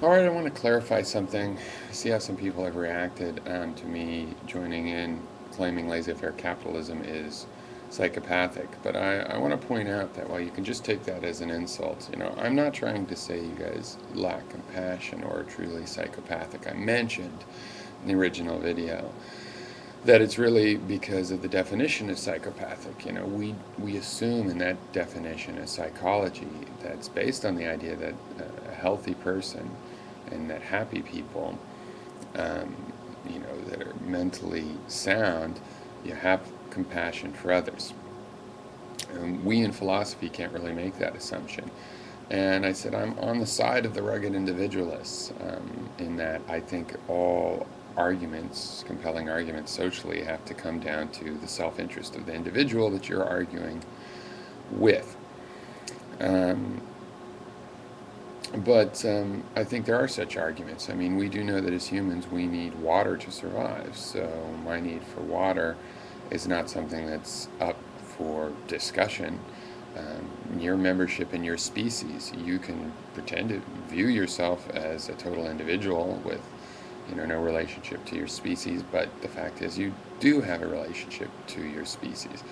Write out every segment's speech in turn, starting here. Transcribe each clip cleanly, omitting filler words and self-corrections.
All right, I want to clarify something. See how some people have reacted to me joining in, claiming laissez-faire capitalism is psychopathic. But I want to point out that while you can just take that as an insult, I'm not trying to say you guys lack compassion or are truly psychopathic. I mentioned in the original video that it's really because of the definition of psychopathic. We assume in that definition of psychology that's based on the idea that a healthy person and that happy people, um, that are mentally sound, you have compassion for others. We in philosophy can't really make that assumption. And I said, I'm on the side of the rugged individualists, in that I think all arguments, compelling arguments socially, have to come down to the self interest of the individual that you're arguing with. Um, but I think there are such arguments. I mean, we do know that as humans we need water to survive. So my need for water is not something that's up for discussion. Your membership in your species, you can pretend to view yourself as a total individual with, no relationship to your species, but the fact is you do have a relationship to your species.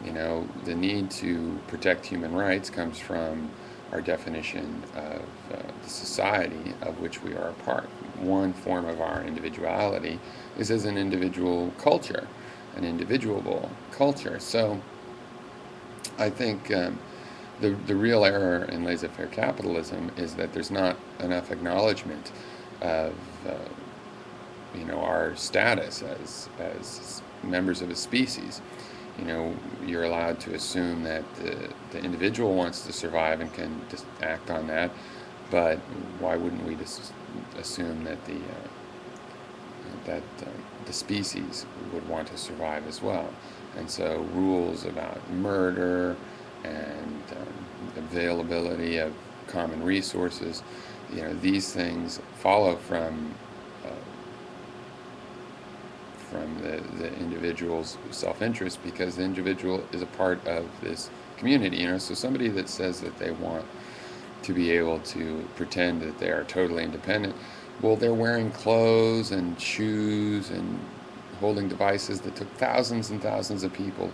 The need to protect human rights comes from our definition of the society of which we are a part. One form of our individuality is as an individual culture, an individuable culture. So I think the real error in laissez-faire capitalism is that there's not enough acknowledgement of our status as members of a species. You're allowed to assume that the individual wants to survive and can just act on that, but why wouldn't we just assume that the species would want to survive as well? And so rules about murder and availability of common resources, these things follow uh, from the individual's self-interest, because the individual is a part of this community. So somebody that says that they want to be able to pretend that they are totally independent, well, they're wearing clothes and shoes and holding devices that took thousands and thousands of people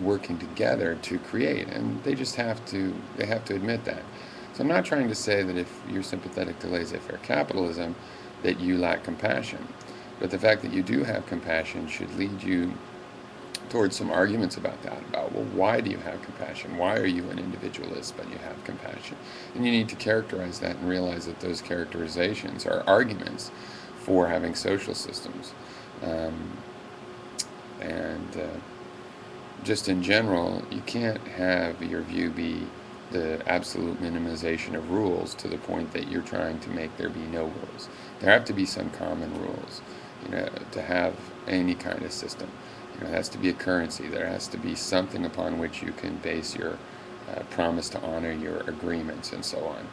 working together to create, and they have to admit that. So I'm not trying to say that if you're sympathetic to laissez-faire capitalism that you lack compassion, but the fact that you do have compassion should lead you towards some arguments about that, about, well, why do you have compassion? Why are you an individualist but you have compassion? And you need to characterize that and realize that those characterizations are arguments for having social systems. Um, and just in general, you can't have your view be the absolute minimization of rules to the point that you're trying to make there be no rules. There have to be some common rules, to have any kind of system. There has to be a currency. There has to be something upon which you can base your promise to honor your agreements and so on.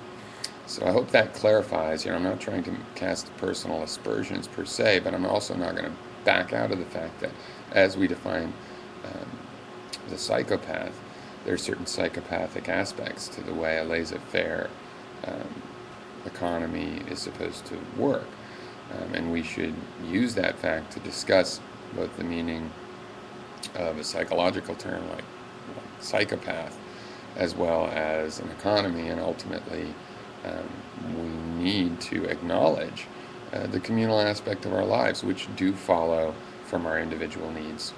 So I hope that clarifies. I'm not trying to cast personal aspersions per se, but I'm also not going to back out of the fact that as we define um, the psychopath, there are certain psychopathic aspects to the way a laissez-faire um, economy is supposed to work. And we should use that fact to discuss both the meaning of a psychological term like psychopath, as well as an economy, and ultimately we need to acknowledge the communal aspect of our lives, which do follow from our individual needs.